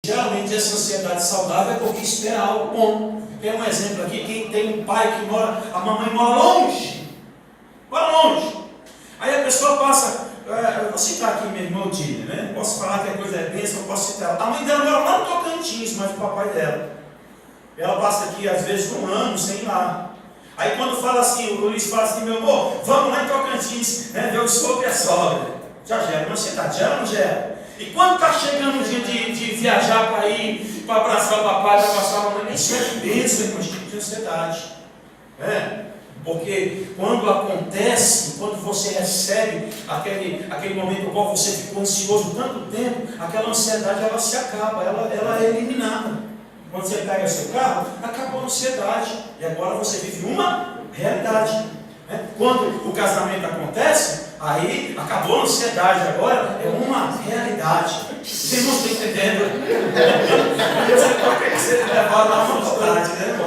Geralmente essa ansiedade saudável é porque espera algo bom. Tem um exemplo aqui, quem tem um pai que mora, a mamãe mora longe. Mora longe. Aí a pessoa passa, eu vou citar aqui minha irmã Odile, né? Posso falar que a coisa é bênção, eu posso citar ela. A mãe dela mora lá no Tocantins, mas o papai dela. Ela passa aqui às vezes um ano sem ir lá. Aí quando fala assim, o Luiz fala assim, meu amor, vamos lá em Tocantins, né, ver o sogro e a sogra. Já gera uma ansiedade, já não gera. E quando está chegando o dia de viajar para ir, para abraçar o papai, para abraçar a mamãe, isso é bênção, irmão, esse tipo de ansiedade. Porque quando acontece, quando você recebe aquele momento no qual você ficou ansioso tanto tempo, aquela ansiedade ela se acaba, ela é eliminada. Quando você pega seu carro, acabou a ansiedade. E agora você vive uma realidade. Quando o casamento acontece, aí acabou a ansiedade, agora é uma realidade. Vocês não estão entendendo? Você levar lá uma vontade, né?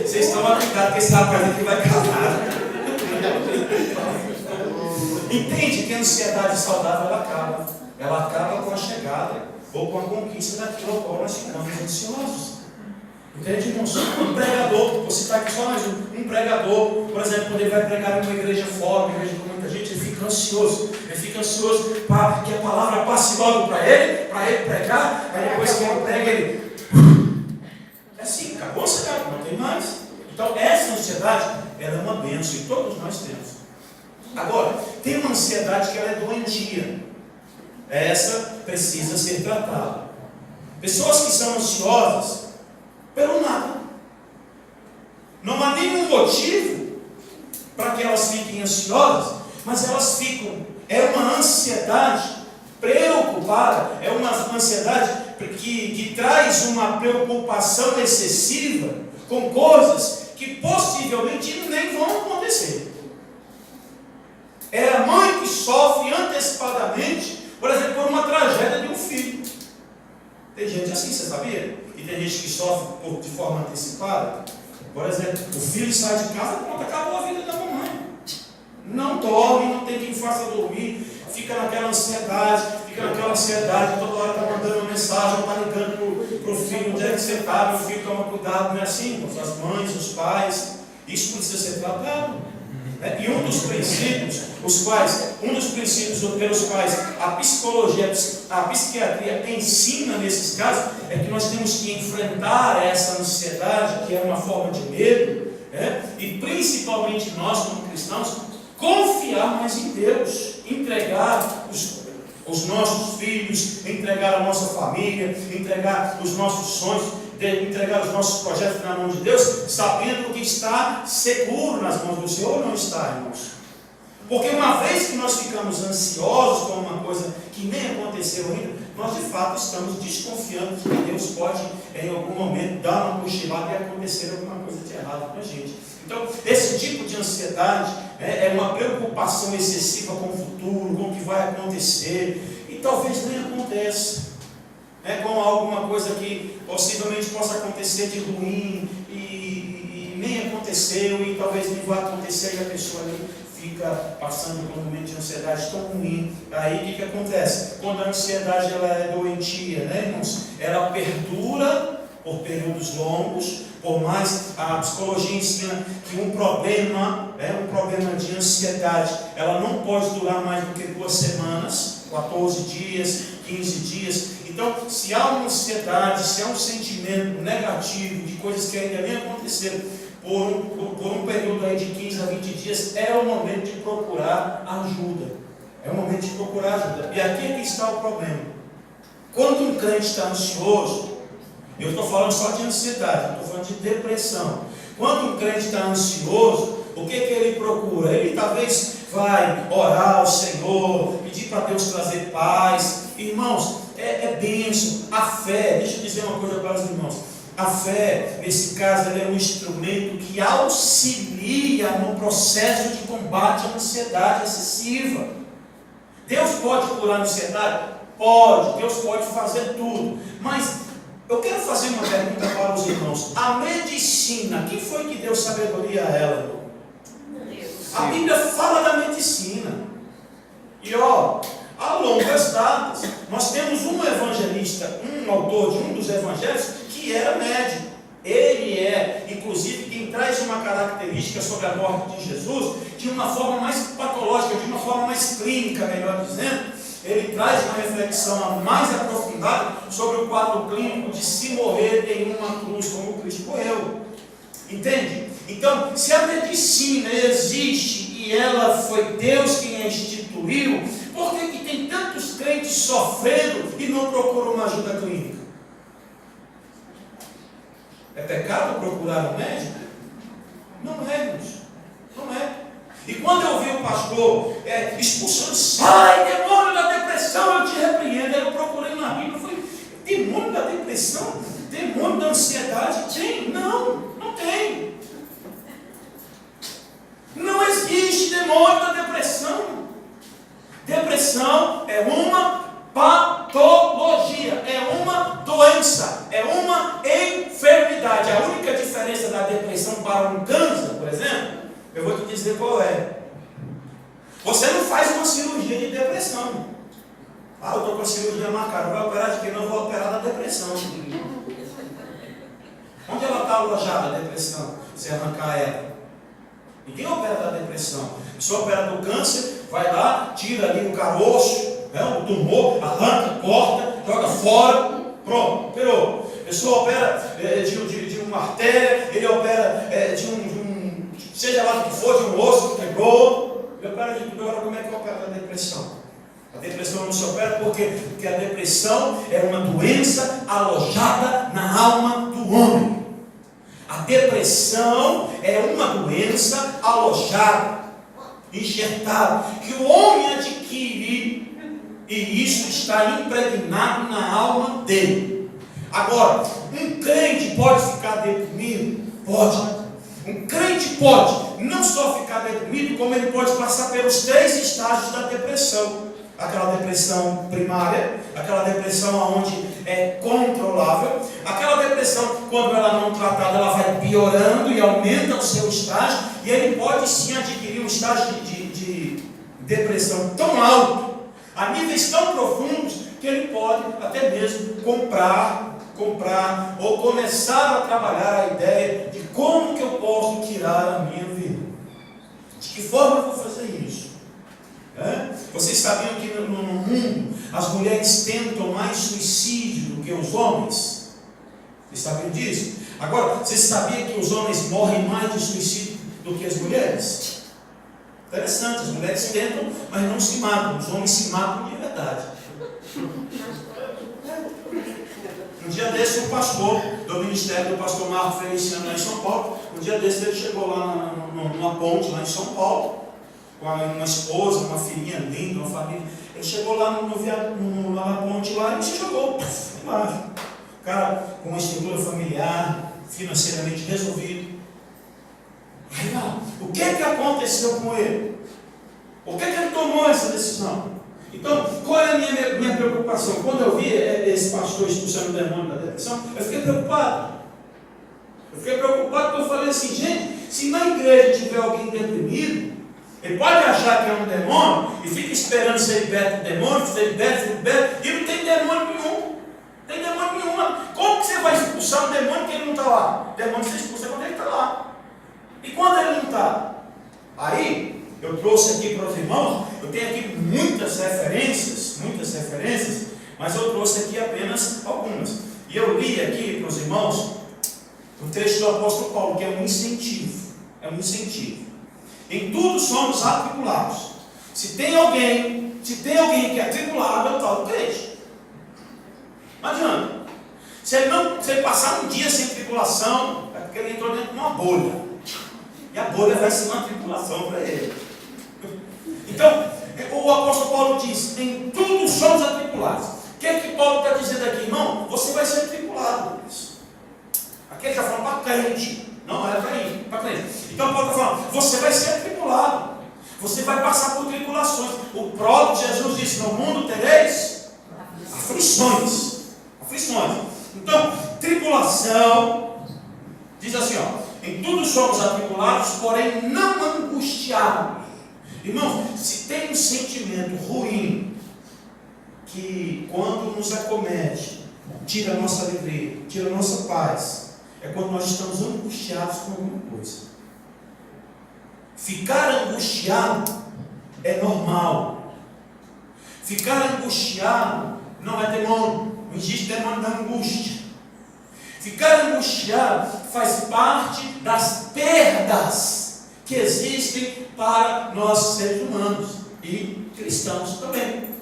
Vocês estão aplicados que esse rapaz aqui vai casar. Entende que a ansiedade saudável ela acaba. Ela acaba com a chegada ou com a conquista daquilo ao qual nós ficamos ansiosos. Entende, irmãos? Um pregador, vou citar aqui só mais um pregador, por exemplo, quando ele vai pregar em uma igreja fora, uma igreja com muita gente, ele fica ansioso para que a palavra passe logo para ele pregar, aí depois que ele prega, ele é assim, acabou a ansiedade, não tem mais. Então essa ansiedade, ela é uma bênção e todos nós temos. Agora, tem uma ansiedade que ela é doentia. Essa precisa ser tratada. Pessoas que são ansiosas pelo nada. Não há nenhum motivo para que elas fiquem ansiosas, mas elas ficam. É uma ansiedade preocupada, é uma ansiedade que traz uma preocupação excessiva com coisas que possivelmente nem vão acontecer. É a mãe que sofre antecipadamente, por exemplo, por uma tragédia de um filho. Tem gente assim, você sabia? E tem gente que sofre de forma antecipada. Por exemplo, o filho sai de casa, pronto, acabou a vida da mamãe. Não dorme, não tem quem faça dormir, fica naquela ansiedade, toda hora está mandando uma mensagem, está ligando para o filho, onde é que você está, meu filho, toma cuidado, não é assim? As mães, os pais, isso precisa ser tratado. E um dos princípios pelos quais a psicologia, a psiquiatria ensina nesses casos, é que nós temos que enfrentar essa ansiedade, que é uma forma de medo, e principalmente nós como cristãos, confiar mais em Deus, entregar os nossos filhos, entregar a nossa família, entregar os nossos sonhos, entregar os nossos projetos na mão de Deus, sabendo que está seguro nas mãos do Senhor, ou não está, irmãos? Porque uma vez que nós ficamos ansiosos com uma coisa que nem aconteceu ainda, nós de fato estamos desconfiando que Deus pode em algum momento dar uma cochilada e acontecer alguma coisa de errado com a gente. Então, esse tipo de ansiedade é uma preocupação excessiva com o futuro, com o que vai acontecer, e talvez nem aconteça. Com alguma coisa que possivelmente possa acontecer de ruim e nem aconteceu e talvez nem vá acontecer, e a pessoa ali fica passando por um momento de ansiedade tão ruim. Aí o que acontece? Quando a ansiedade ela é doentia, irmãos? Ela perdura por períodos longos, por mais a psicologia ensina que um problema de ansiedade, ela não pode durar mais do que 2 semanas, 14 dias, 15 dias. Então, se há uma ansiedade, se há um sentimento negativo de coisas que ainda nem aconteceram, por um período aí de 15 a 20 dias, é o momento de procurar ajuda. É o momento de procurar ajuda. E aqui é que está o problema. Quando um crente está ansioso, eu estou falando só de ansiedade, não estou falando de depressão. Quando um crente está ansioso, o que ele procura? Ele talvez vai orar ao Senhor, pedir para Deus trazer paz. Irmãos, é bênção. A fé, deixa eu dizer uma coisa para os irmãos. A fé, nesse caso, ela é um instrumento que auxilia no processo de combate à ansiedade excessiva. Deus pode curar a ansiedade? Pode. Deus pode fazer tudo. Mas eu quero fazer uma pergunta para os irmãos. A medicina, quem foi que deu sabedoria a ela, irmão? Deus. A Bíblia fala da medicina. E há longas datas, nós temos evangelhos que era médico. Ele é, inclusive, quem traz uma característica sobre a morte de Jesus de uma forma mais patológica, de uma forma mais clínica, melhor dizendo. Ele traz uma reflexão mais aprofundada sobre o quadro clínico de se morrer em uma cruz como Cristo morreu. Entende? Então, se a medicina existe e ela foi Deus quem a instituiu, por que tem tantos crentes sofrendo e não procuram uma ajuda clínica? É pecado procurar um médico? Não é, irmãos. Não é. E quando eu vi o pastor expulsando, sai, demônio da depressão, eu te repreendo. Eu procurei na Bíblia, eu falei, demônio da depressão? Demônio da ansiedade? Tem? Não, não tem. Não existe demônio da depressão. Depressão é uma patologia, é uma doença, é uma enfermidade. A única diferença da depressão para um câncer, por exemplo, eu vou te dizer qual é. Você não faz uma cirurgia de depressão. Eu estou com a cirurgia marcada, vai operar de quê? Não, vou operar da depressão. Onde ela está alojada, a depressão? Se arrancar ela. Ninguém opera da depressão. Só opera do câncer, vai lá, tira ali o caroço, o tumor, arranca, corta, joga fora, pronto, operou. A pessoa opera de uma artéria, ele opera seja lá do que for, de um osso que quebrou, ele opera de tudo. Agora, como é que opera a depressão? A depressão não se opera porque a depressão é uma doença alojada na alma do homem. A depressão é uma doença alojada, enxertada, que o homem adquire. E isso está impregnado na alma dele. Agora, um crente pode ficar deprimido? Pode. Um crente pode não só ficar deprimido, como ele pode passar pelos 3 estágios da depressão. Aquela depressão primária, aquela depressão onde é controlável, aquela depressão, quando ela não tratada, ela vai piorando e aumenta o seu estágio, e ele pode sim adquirir um estágio de depressão tão alto, a níveis tão profundos, que ele pode até mesmo comprar ou começar a trabalhar a ideia de como que eu posso tirar a minha vida. De que forma eu vou fazer isso? Vocês sabiam que no mundo as mulheres tentam mais suicídio do que os homens? Vocês sabiam disso? Agora, vocês sabiam que os homens morrem mais de suicídio do que as mulheres? Interessante, as mulheres tentam, mas não se matam. Os homens se matam de verdade. Um dia desse, um pastor do ministério do pastor Marco Feliciano, lá em São Paulo, um dia desse ele chegou lá numa ponte, lá em São Paulo, com uma esposa, uma filhinha linda, uma família. Ele chegou lá na ponte lá e se jogou embaixo. O cara com uma estrutura familiar, financeiramente resolvido. Aí lá, o que aconteceu com ele? Por que ele tomou essa decisão? Então, qual é a minha preocupação? Quando eu vi esse pastor expulsando o demônio da depressão, eu fiquei preocupado. Porque eu falei assim, gente, se na igreja tiver alguém deprimido, ele pode achar que é um demônio e fica esperando ser liberto do demônio, ser liberto, e não tem demônio nenhum. Não tem demônio nenhum. Como que você vai expulsar um demônio que ele não está lá? O demônio você expulsa quando ele está lá. E quando ele não está? Aí, eu trouxe aqui para os irmãos, eu tenho aqui muitas referências, mas eu trouxe aqui apenas algumas. E eu li aqui para os irmãos o texto do apóstolo Paulo, que é um incentivo. É um incentivo. Em tudo somos atribulados. Se tem alguém que é atribulado, é o tal do crente. Não adianta. Se ele passar um dia sem tribulação, é porque ele entrou dentro de uma bolha. E a bolha vai ser uma tribulação para ele. Então, o apóstolo Paulo diz, em tudo somos atribulados. O que é que Paulo está dizendo aqui, irmão? Você vai ser atribulado. Aqui ele está falando para crente. Não era para crente. Então Paulo está falando, você vai ser atribulado. Você vai passar por tribulações. O próprio Jesus disse, no mundo tereis aflições. Então, tribulação, diz assim, em tudo somos atribulados, porém não angustiados. Irmão, se tem um sentimento ruim, que quando nos acomete, tira a nossa alegria, tira a nossa paz, é quando nós estamos angustiados com alguma coisa. Ficar angustiado é normal. Ficar angustiado não é demônio, não existe demônio da angústia. Ficar angustiado faz parte das perdas que existem para nós seres humanos e cristãos também.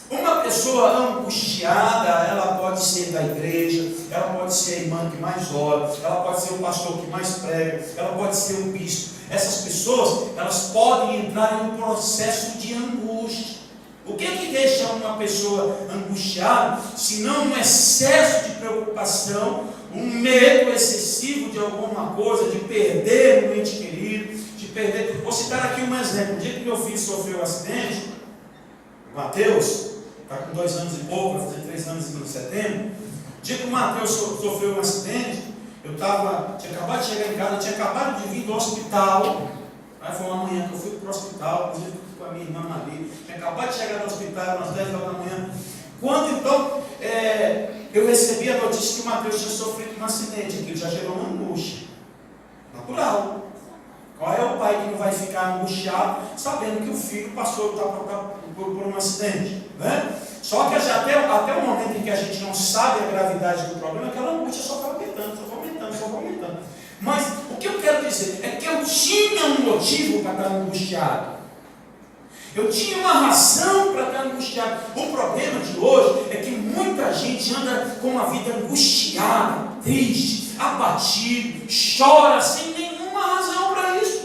Uma pessoa angustiada, ela pode ser da igreja, ela pode ser a irmã que mais ora, ela pode ser o pastor que mais prega, ela pode ser o bispo. Essas pessoas, elas podem entrar em um processo de angústia. O que é que deixa uma pessoa angustiada, se não um excesso de preocupação, um medo excessivo de alguma coisa, de perder um ente querido, de perder. Vou citar aqui um exemplo. O dia que meu filho sofreu um acidente, o Mateus, está com 2 anos e pouco, vai fazer 3 anos em setembro. O dia que o Mateus sofreu um acidente, tinha acabado de chegar em casa, tinha acabado de vir do hospital. Aí foi uma manhã que eu fui para o hospital, inclusive com a minha irmã Maria. Tinha acabado de chegar no hospital, umas 10 horas da manhã. Quando então eu recebi a notícia que o Mateus tinha sofrido um acidente, aquilo já gerou uma angústia. Natural. Qual é o pai que não vai ficar angustiado sabendo que o filho passou por um acidente? Né? Só que até o momento em que a gente não sabe a gravidade do problema, aquela angústia só vai aumentando, só vai aumentando. Mas o que eu quero dizer é que eu tinha um motivo para estar angustiado. Eu tinha uma razão para estar angustiado. O problema de hoje é que muita gente anda com uma vida angustiada, triste, abatido, chora sem nenhuma razão para isso.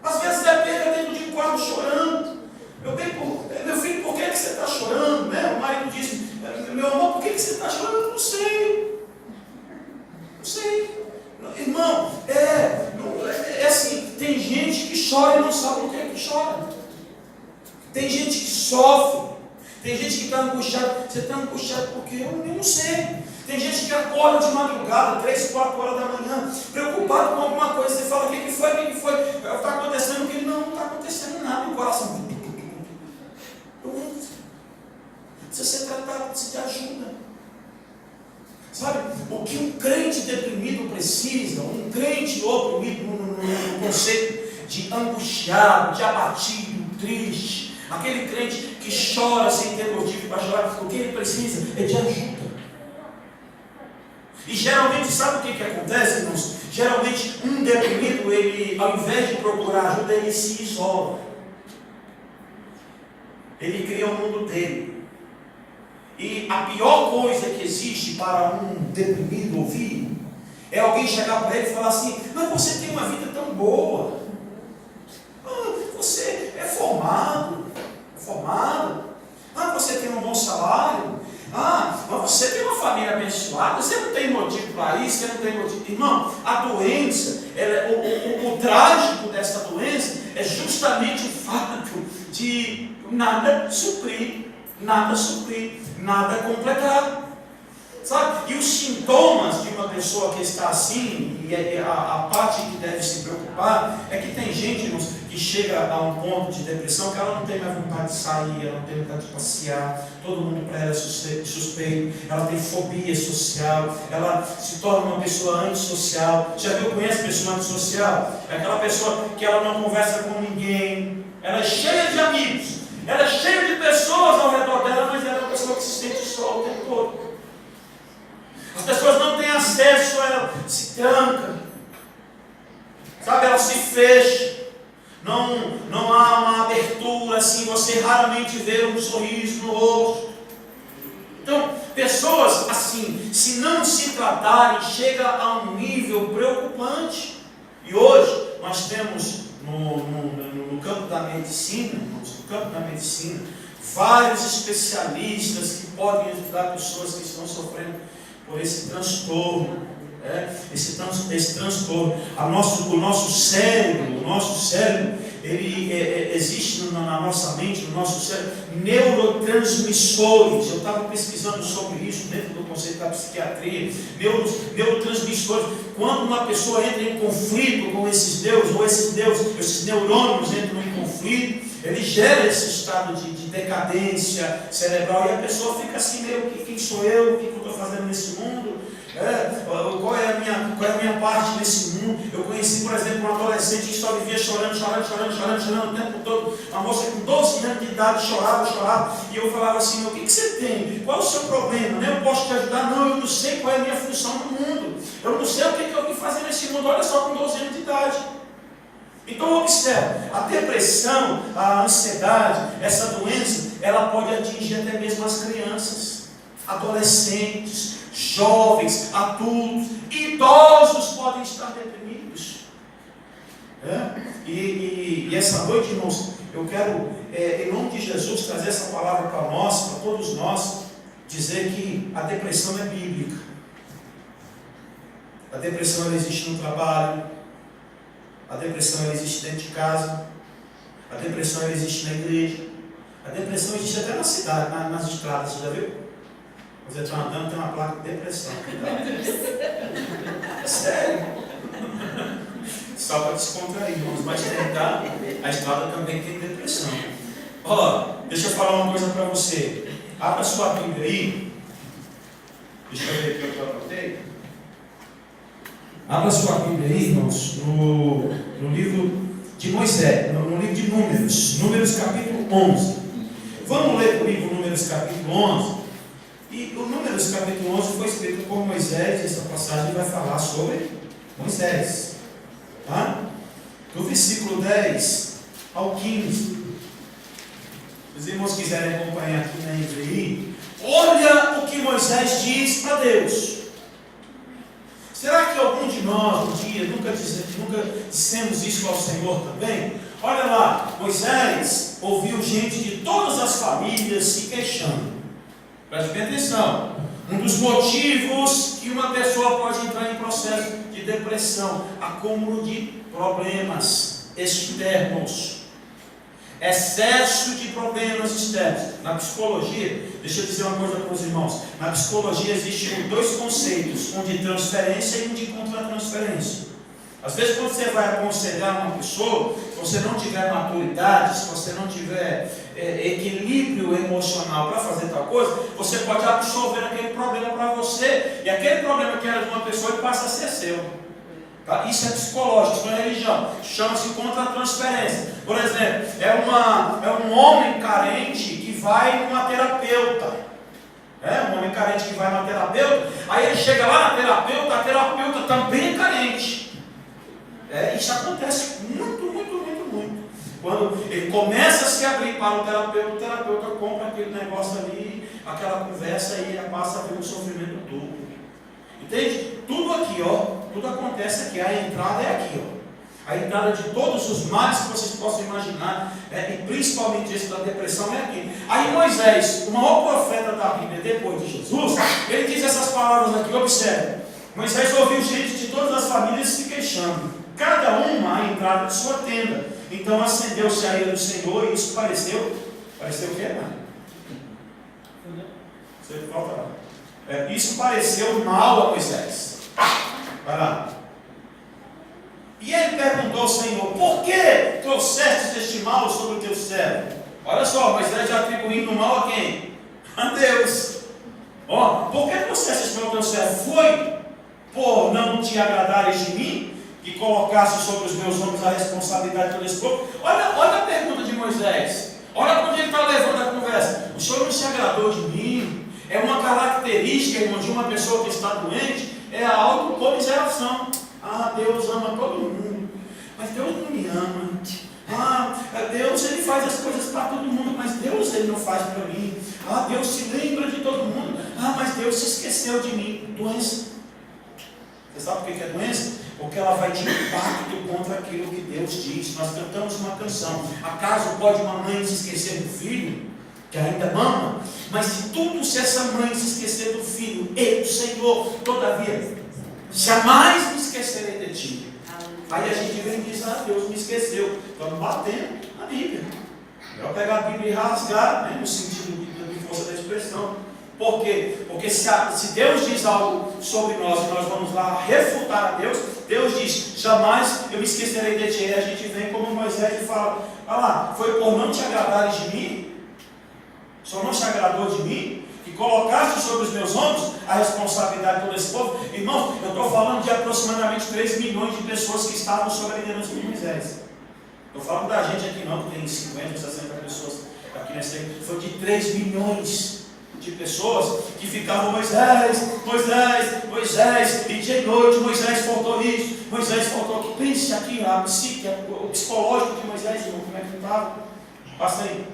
Às vezes é pega dentro de um quarto chorando. Meu filho, por que você está chorando? Né? O marido disse, meu amor, por que você está chorando? Eu não sei. Não sei. Irmão, é assim, tem gente que chora e não sabe o que é que chora. Tem gente que sofre. Tem gente que está angustiada. Você está angustiado porque eu não sei. Tem gente que acorda de madrugada, 3, 4 horas da manhã, preocupado com alguma coisa. Você fala, o que foi? Está acontecendo o que? Não está acontecendo nada. O coração. Precisa ser tratado, precisa de ajuda. Sabe, o que um crente deprimido precisa, um crente oprimido no conceito de angustiado, de abatido, triste, aquele crente que chora sem ter motivo para chorar, o que ele precisa é de ajuda. E geralmente, sabe o que acontece, irmãos? Geralmente um deprimido, ele, ao invés de procurar ajuda, ele se isola. Ele cria o mundo dele. E a pior coisa que existe para um deprimido ouvir é alguém chegar para ele e falar assim, mas você tem uma vida tão boa, você é formado, você tem um bom salário, mas você tem uma família abençoada, você não tem motivo para isso, você não tem motivo. Irmão, a doença, o trágico dessa doença é justamente o fato de nada suprir, nada completar. Sabe? E os sintomas de uma pessoa que está assim, e a parte que deve se preocupar, é que tem gente, irmãos, que chega a um ponto de depressão que ela não tem mais vontade de sair, ela não tem vontade de passear, todo mundo para ela é suspeito, ela tem fobia social, ela se torna uma pessoa antissocial. Já viu, conhece pessoa antissocial? É aquela pessoa que ela não conversa com ninguém, ela é cheia de amigos, ela é cheia de pessoas ao redor dela, mas ela é uma pessoa que se sente só o tempo todo. As pessoas não têm acesso, ela se tranca, sabe, ela se fecha, não há uma abertura assim, você raramente vê um sorriso no rosto. Então, pessoas assim, se não se tratarem, chega a um nível preocupante. E hoje nós temos no campo da medicina, vários especialistas que podem ajudar pessoas que estão sofrendo por esse transtorno, esse transtorno. O nosso cérebro, ele existe na nossa mente, no nosso cérebro, neurotransmissores. Eu estava pesquisando sobre isso dentro do conceito da psiquiatria. Neurotransmissores. Quando uma pessoa entra em conflito com esses neurônios entram em conflito, ele gera esse estado de decadência cerebral, e a pessoa fica assim meio, quem sou eu, o que eu estou fazendo nesse mundo? Qual é a minha parte nesse mundo? Eu conheci, por exemplo, um adolescente que só vivia chorando o tempo todo. Uma moça com 12 anos de idade chorava, e eu falava assim: o que você tem? Qual é o seu problema? Eu posso te ajudar? Não, eu não sei qual é a minha função no mundo, eu não sei o que eu vim fazer nesse mundo. Olha só, com 12 anos de idade. Então observe, a depressão, a ansiedade, essa doença, ela pode atingir até mesmo as crianças, adolescentes, jovens, adultos, idosos podem estar deprimidos. E essa noite, irmãos, eu quero, em nome de Jesus, trazer essa palavra para nós, para todos nós, dizer que a depressão é bíblica. A depressão ela existe no trabalho, a depressão ela existe dentro de casa, a depressão ela existe na igreja, a depressão existe até na cidade, nas estradas, você já viu? Você está andando, tem uma placa de depressão. Sério? Só para descontrair, irmãos, mas tentar, a estrada também tem depressão. Deixa eu falar uma coisa para você. Abra sua Bíblia aí. Deixa eu ver aqui o que eu anotei. Abra sua Bíblia aí, irmãos, no livro de Moisés, no livro de Números capítulo 11. Vamos ler comigo Números capítulo 11. E o Números capítulo 11 foi escrito por Moisés, e essa passagem vai falar sobre Moisés. Tá? Do versículo 10 ao 15. Se os irmãos quiserem acompanhar aqui na NVI, olha o que Moisés diz para Deus. Será que algum de nós, um dia, nunca dissemos isso ao Senhor também? Olha lá, Moisés ouviu gente de todas as famílias se queixando. Preste bem atenção. Um dos motivos que uma pessoa pode entrar em processo de depressão, acúmulo de problemas externos. Excesso de problemas externos. Na psicologia, deixa eu dizer uma coisa para os irmãos. Na psicologia existem dois conceitos, um de transferência e um de contra-transferência. Às vezes, quando você vai aconselhar uma pessoa, se você não tiver maturidade, se você não tiver equilíbrio emocional para fazer tal coisa, você pode absorver aquele problema para você, e aquele problema que era de uma pessoa ele passa a ser seu. Tá? Isso é psicológico, isso não é religião. Chama-se contra-transferência. Por exemplo, é um homem carente que vai numa terapeuta. Um homem carente que vai numa terapeuta, aí ele chega lá na terapeuta, a terapeuta também é carente. Isso acontece muito. Quando ele começa a se abrir para o terapeuta compra aquele negócio ali, aquela conversa, e ele passa a ver um sofrimento duplo. Entende? Tudo aqui, tudo acontece aqui. A entrada é aqui, A entrada de todos os males que vocês possam imaginar, e principalmente esse da depressão, é aqui. Aí Moisés, o maior profeta da Bíblia depois de Jesus, ele diz essas palavras aqui, observe. Moisés ouviu gente de todas as famílias se queixando, cada uma à entrada de sua tenda. Então acendeu-se a ira do Senhor, e isso pareceu o quê, mano? Você volta lá. Isso pareceu mal a Moisés. Vai lá. E ele perguntou ao Senhor: por que trouxeste este mal sobre o teu servo? Olha só, Moisés já atribuindo o mal a quem? A Deus. Por que trouxeste este mal ao teu servo? Foi por não te agradares de mim, que colocasse sobre os meus ombros a responsabilidade por esse povo? Olha a pergunta de Moisés. Olha quando ele está levando a conversa. O Senhor não se agradou de mim. É uma característica, irmão, de uma pessoa que está doente, é a autocomiseração. Deus ama todo mundo, mas Deus não me ama. Deus ele faz as coisas para todo mundo, mas Deus ele não faz para mim. Deus se lembra de todo mundo, mas Deus se esqueceu de mim. Doença. Você sabe por que é doença? Porque ela vai de impacto contra aquilo que Deus diz. Nós cantamos uma canção: acaso pode uma mãe se esquecer do filho que ainda mama? Mas se essa mãe se esquecer do filho, eu, Senhor, todavia jamais me esquecerei de ti. Aí a gente vem e diz: Deus me esqueceu. Estamos batendo na Bíblia. Eu pegar a Bíblia e rasgar, no sentido de força da expressão. Por quê? Porque se Deus diz algo sobre nós e nós vamos lá refutar a Deus, Deus diz: jamais eu me esquecerei de ti. E a gente vem como Moisés e fala: olha lá, foi por não te agradares de mim? Só não se agradou de mim? Que colocaste sobre os meus ombros a responsabilidade de todo esse povo? Irmãos, eu estou falando de aproximadamente 3 milhões de pessoas que estavam sob a liderança de Moisés. Estou falando da gente aqui não, que tem 50, 60 pessoas aqui nessa aí. Foi de 3 milhões de pessoas que ficavam: Moisés, Moisés, Moisés, e dia e noite, Moisés faltou isso, Moisés faltou aquilo. Pense aqui, a psique, o psicológico de Moisés, como é que estava? Passa aí.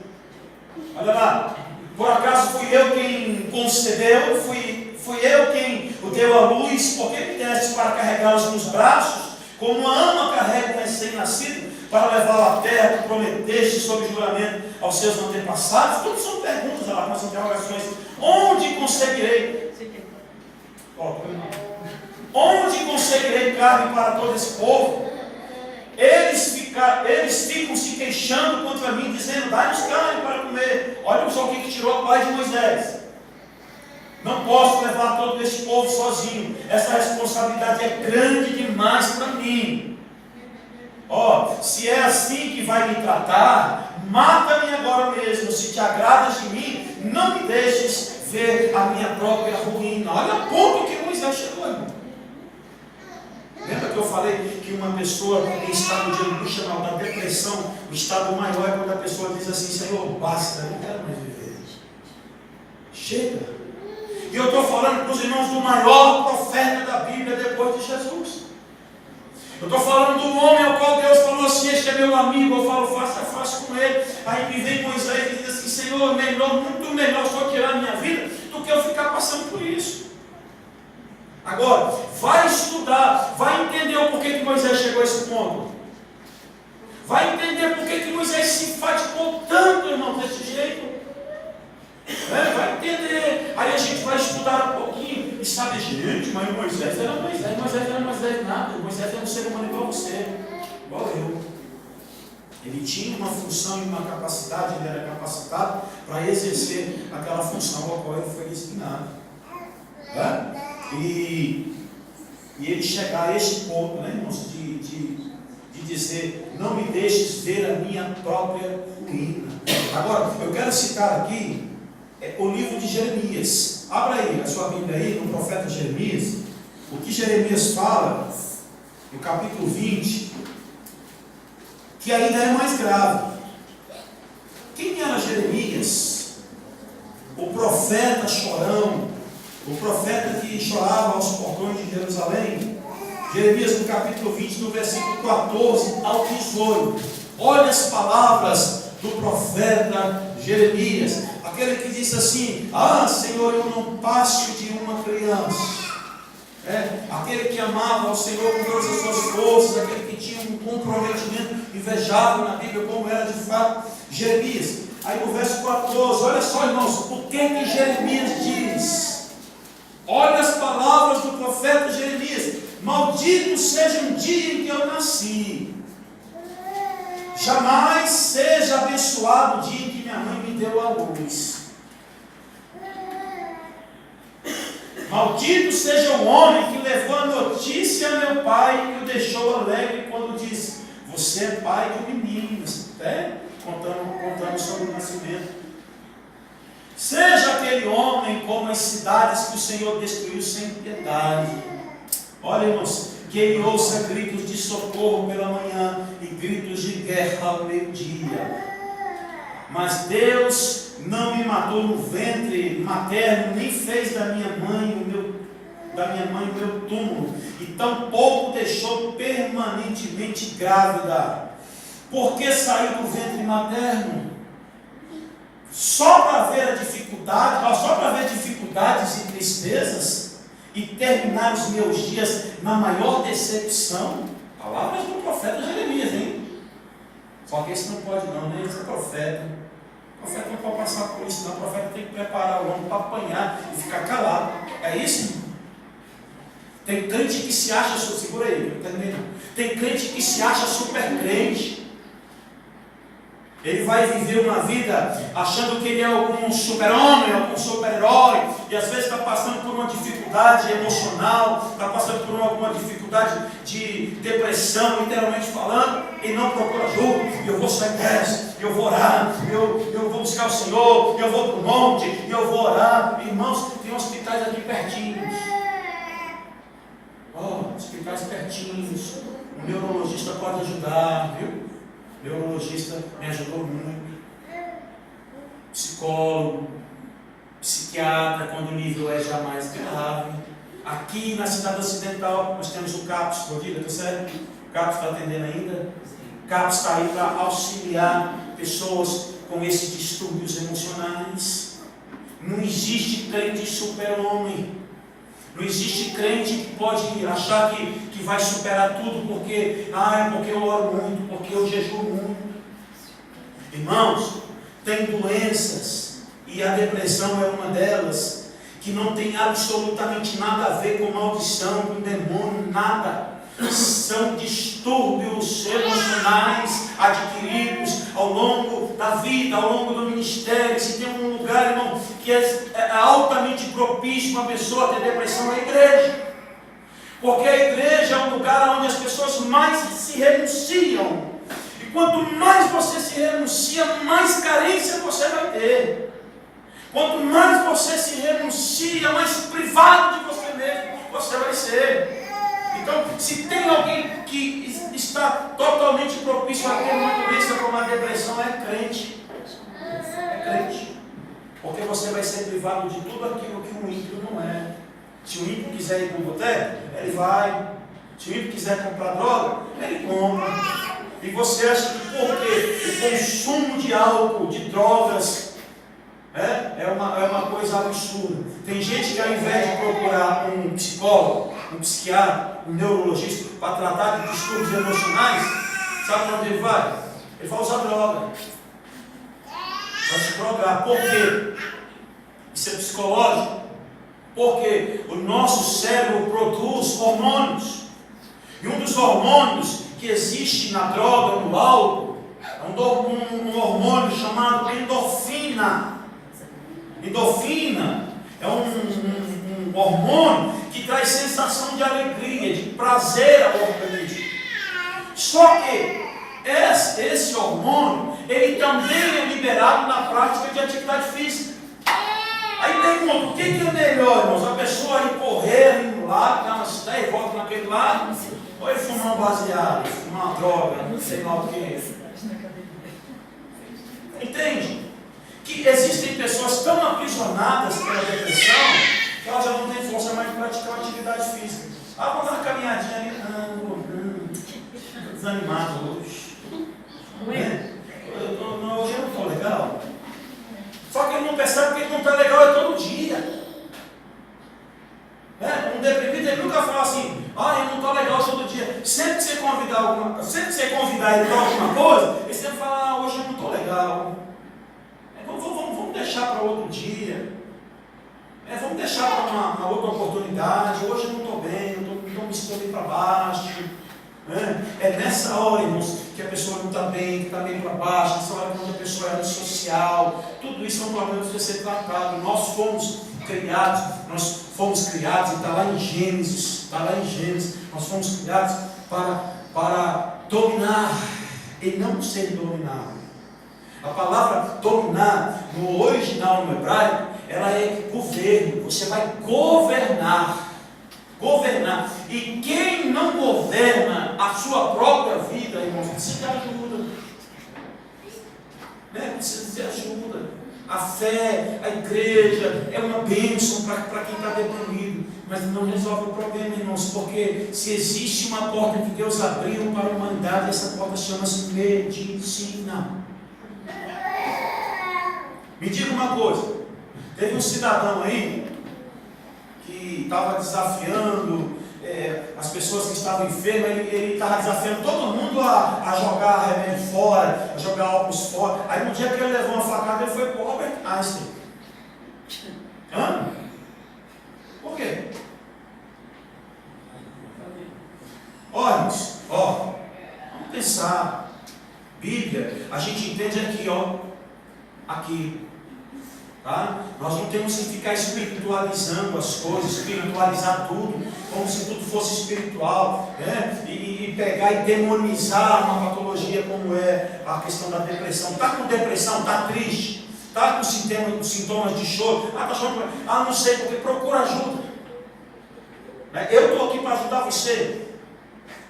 Olha lá. Por acaso fui eu quem concedeu, fui eu quem o deu à luz, porque me deste para carregá-los nos braços, como uma ama carrega um recém-nascido, para levá-lo à terra que prometeste sob juramento aos seus antepassados? Tudo são perguntas, lá, mas são interrogações. Onde conseguirei? Onde conseguirei carne para todo esse povo? Eles ficam se queixando contra mim, dizendo: dá-nos carne para comer. Olha só o que tirou a paz de Moisés. Não posso levar todo esse povo sozinho. Essa responsabilidade é grande demais para mim. Se é assim que vai me tratar, mata-me agora mesmo. Se te agradas de mim, não me deixes ver a minha própria ruína. Olha o ponto que Moisés chegou, irmão. Lembra que eu falei que uma pessoa em estado de angústia, da depressão, o estado maior é quando a pessoa diz assim: Senhor, basta, eu não quero mais viver. Chega. E eu estou falando para os irmãos do maior profeta da Bíblia depois de Jesus. Eu estou falando do homem ao qual Deus falou assim: este é meu amigo, eu falo face a face com ele. Aí me vem Moisés e diz assim: Senhor, melhor, muito melhor só tirar a minha vida do que eu ficar passando por isso. Agora, vai estudar, vai entender o porquê que Moisés chegou a esse ponto. Vai entender porquê que Moisés se enfaticou tanto, irmão, desse jeito. Vai entender. Aí a gente vai estudar um pouquinho e sabe: gente, mas Moisés era Moisés. Moisés não era Moisés nada. Moisés era um ser humano igual você, igual eu. Ele tinha uma função e uma capacidade, ele era capacitado para exercer aquela função ao qual ele foi destinado. E ele chegar a este ponto, né, irmãos, de dizer: não me deixes ver a minha própria ruína. Agora, eu quero citar aqui o livro de Jeremias. Abra aí a sua Bíblia aí, no profeta Jeremias. O que Jeremias fala, no capítulo 20, que ainda é mais grave. Quem era Jeremias? O profeta chorão, o profeta que chorava aos portões de Jerusalém. Jeremias, no capítulo 20, no versículo 14 ao 18. Olha as palavras do profeta Jeremias, aquele que disse assim: Senhor, eu não passo de uma criança. Aquele que amava ao Senhor com todas as suas forças, aquele que tinha um comprometimento invejável na Bíblia, como era de fato Jeremias. Aí no verso 14, olha só, irmãos, o que Jeremias diz? Olha as palavras do profeta Jeremias: maldito seja um dia em que eu nasci, jamais seja abençoado o dia em que minha mãe me deu a luz. Maldito seja o homem que levou a notícia a meu pai e o deixou alegre quando disse: você é pai de um menino. Contando sobre o nascimento. Seja aquele homem como as cidades que o Senhor destruiu sem piedade. Olha, irmãos, que ele ouça gritos de socorro pela manhã e gritos de guerra ao meio-dia. Mas Deus não me matou no ventre materno, nem fez da minha mãe o meu túmulo, e tampouco deixou permanentemente grávida. Porque saí do ventre materno só para ver dificuldades e tristezas, e terminar os meus dias na maior decepção. Palavras do profeta Jeremias, hein? Só que esse não pode não, né? Esse é profeta. O profeta não pode passar por isso, não. O profeta tem que preparar o homem para apanhar e ficar calado. É isso? Tem crente que se acha, segura aí, tem crente que se acha super crente. Ele vai viver uma vida achando que ele é algum super-homem, algum super-herói, e às vezes está passando por uma dificuldade emocional, está passando por alguma dificuldade de depressão, literalmente falando, e não procura ajuda. Eu vou sair dessa, eu vou orar, eu vou buscar o Senhor, eu vou para o monte, eu vou orar. Irmãos, tem hospitais aqui pertinhos. Hospitais pertinhos. O neurologista pode ajudar, viu? Neurologista me ajudou muito. Psicólogo, psiquiatra, quando o nível é já mais grave. Aqui na cidade ocidental nós temos o CAPS, Rodrigo, tá certo? O CAPS está atendendo ainda? O CAPS está aí para auxiliar pessoas com esses distúrbios emocionais. Não existe crente super-homem. Não existe crente que pode achar que vai superar tudo porque eu oro muito, porque eu jejuo muito. Irmãos, tem doenças, e a depressão é uma delas, que não tem absolutamente nada a ver com maldição, com demônio, nada. São distúrbios emocionais adquiridos ao longo da vida, ao longo do ministério. Se tem um lugar, irmão, que é altamente propício para uma pessoa ter depressão, é a igreja. Porque a igreja é um lugar onde as pessoas mais se renunciam. E quanto mais você se renuncia, mais carência você vai ter. Quanto mais você se renuncia, mais privado de você mesmo você vai ser. Então, se tem alguém que está totalmente propício a ter uma doença como a depressão, é crente. É crente. Porque você vai ser privado de tudo aquilo que um ímpio não é. Se o ímpio quiser ir para um boteco, ele vai. Se o ímpio quiser comprar droga, ele compra. E você acha que porque o consumo de álcool, de drogas, é uma coisa absurda. Tem gente que ao invés de procurar um psicólogo, um psiquiatra, um neurologista para tratar de distúrbios emocionais, sabe para onde ele vai? Ele vai usar droga. Vai se drogar. Por quê? Isso é psicológico. Porque o nosso cérebro produz hormônios. E um dos hormônios que existe na droga, no álcool, é um hormônio chamado endorfina. Endorfina é um hormônio que traz sensação de alegria, de prazer ao organismo. Só que esse hormônio, ele também é liberado na prática de atividade física. Aí pergunta, o que é melhor, irmãos? A pessoa ir correr, ir no lado, dar umas 10 voltas naquele lado, ou ele fumar um baseado, fumar uma droga, não sei lá o que. Entende? Que existem pessoas tão aprisionadas pela depressão que elas já não têm força mais de praticar uma atividade física. Vou dar uma caminhadinha ali, estou desanimado hoje. Hoje eu não estou legal. Só que ele não percebe que ele não está legal é todo dia. Um deprimido, ele nunca fala assim, eu não estou legal todo dia. Sempre que você convidar ele para alguma coisa, ele sempre fala, hoje eu não estou legal. Vamos deixar para outro dia. Vamos deixar para uma outra oportunidade. Hoje eu não estou bem, eu estou me sentindo para baixo. É nessa hora, irmãos, que a pessoa não está bem, que está meio para baixo, nessa hora quando a pessoa é antissocial. Tudo isso é um problema que deve ser tratado. Nós fomos criados, e está lá em Gênesis, nós fomos criados para dominar e não ser dominado. A palavra dominar, no original, no hebraico, ela é governo. Você vai governar. E quem não governa a sua própria vida, irmãos, precisa de ajuda. Precisa de ajuda. A fé, a igreja é uma bênção para quem está deprimido, mas não resolve o problema, irmãos, porque se existe uma porta que Deus abriu para a humanidade, essa porta chama-se medicina. Me diga uma coisa, teve um cidadão aí que estava desafiando as pessoas que estavam enfermas, ele estava desafiando todo mundo a jogar remédio fora, a jogar óculos fora. Aí no dia que ele levou uma facada, ele foi para o Albert Einstein. Por quê? Olha, vamos pensar. Bíblia, a gente entende aqui aqui. Tá? Nós não temos que ficar espiritualizando as coisas, espiritualizar tudo, como se tudo fosse espiritual, né? E pegar e demonizar uma patologia como é a questão da depressão. Está com depressão, está triste, está com sintomas de choro, está chorando, não sei porque, procura ajuda. Eu estou aqui para ajudar você.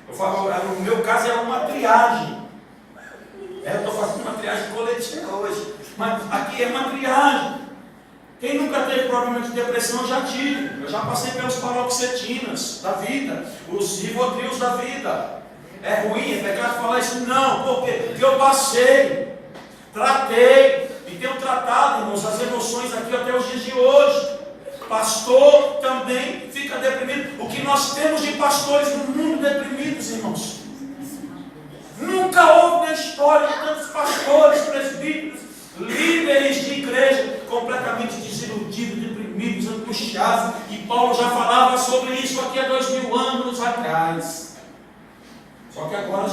Eu falo, no meu caso é uma triagem. Eu estou fazendo uma triagem coletiva hoje, mas aqui é uma triagem. Quem nunca teve problema de depressão, eu já tive. Eu já passei pelos paroxetinas da vida, os rivotrios da vida. É ruim, é pecado falar isso? Não, por quê? Porque eu passei, tratei, e tenho tratado, irmãos, as emoções aqui até os dias de hoje. Pastor também fica deprimido. O que nós temos de pastores no mundo deprimidos, irmãos? Nunca houve na história de tantos pastores, presbíteros, líderes de igreja completamente desiludidos, deprimidos, angustiados. E Paulo já falava sobre isso aqui há 2000 anos atrás. Só que agora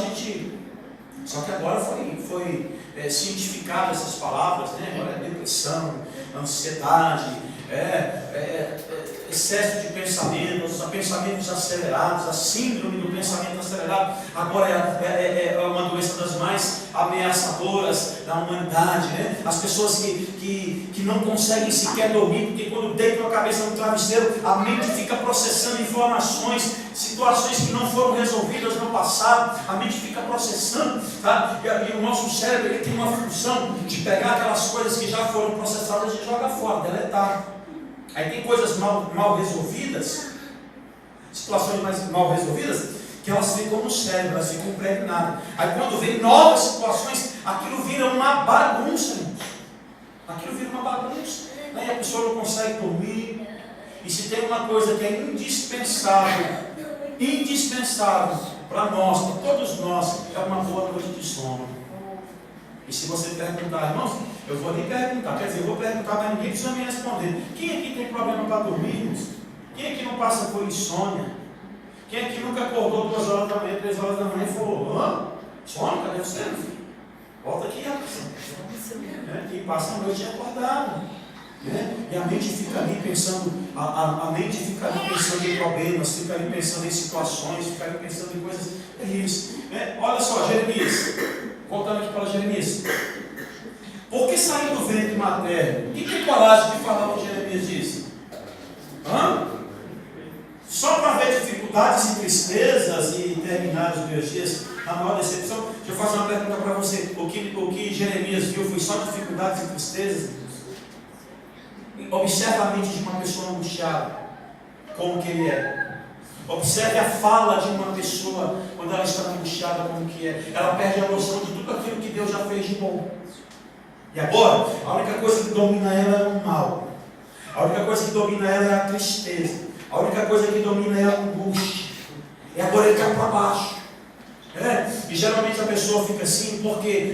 foi cientificado essas palavras, né? Agora é depressão, ansiedade, excesso de pensamentos acelerados, a síndrome do pensamento acelerado. Agora é uma doença das mais ameaçadoras da humanidade, né? As pessoas que não conseguem sequer dormir, porque quando deitam a cabeça no travesseiro, a mente fica processando informações, situações que não foram resolvidas no passado, a mente fica processando, tá? E o nosso cérebro, ele tem uma função de pegar aquelas coisas que já foram processadas e jogar fora, deletar. Aí tem coisas mal resolvidas, situações mal resolvidas, que elas ficam no cérebro, elas ficam impregnadas. Aí quando vem novas situações, aquilo vira uma bagunça, irmãos. Aquilo vira uma bagunça. Aí a pessoa não consegue dormir. E se tem uma coisa que é indispensável para nós, para todos nós, é uma boa noite de sono. E se você perguntar, irmãos, eu vou lhe perguntar, quer dizer, eu vou perguntar, mas ninguém precisa me responder. Quem aqui tem problema para dormir, irmãos? Quem aqui não passa por insônia? Quem aqui nunca acordou 2 horas da manhã, 3 horas da manhã e falou, sono, cadê você, meu filho? Volta aqui, rapaz. Quem passa a noite é acordado. Né? E a mente fica ali pensando, a mente fica ali pensando em problemas, fica ali pensando em situações, fica ali pensando em coisas terríveis. Né? Olha só, Jeremias, voltando aqui para Jeremias. Por que saiu do ventre materno? Quem tem coragem de falar o que Jeremias disse? Só para ver dificuldades e tristezas e terminar os meus dias na maior decepção? Deixa eu fazer uma pergunta para você. O que Jeremias viu foi só dificuldades e tristezas? Observe a mente de uma pessoa angustiada, como que ele é. Observe a fala de uma pessoa quando ela está angustiada, como que é. Ela perde a noção de tudo aquilo que Deus já fez de bom. E agora, a única coisa que domina ela é o mal. A única coisa que domina ela é a tristeza. A única coisa que domina ela é a angústia. E agora ele cai para baixo. E geralmente a pessoa fica assim porque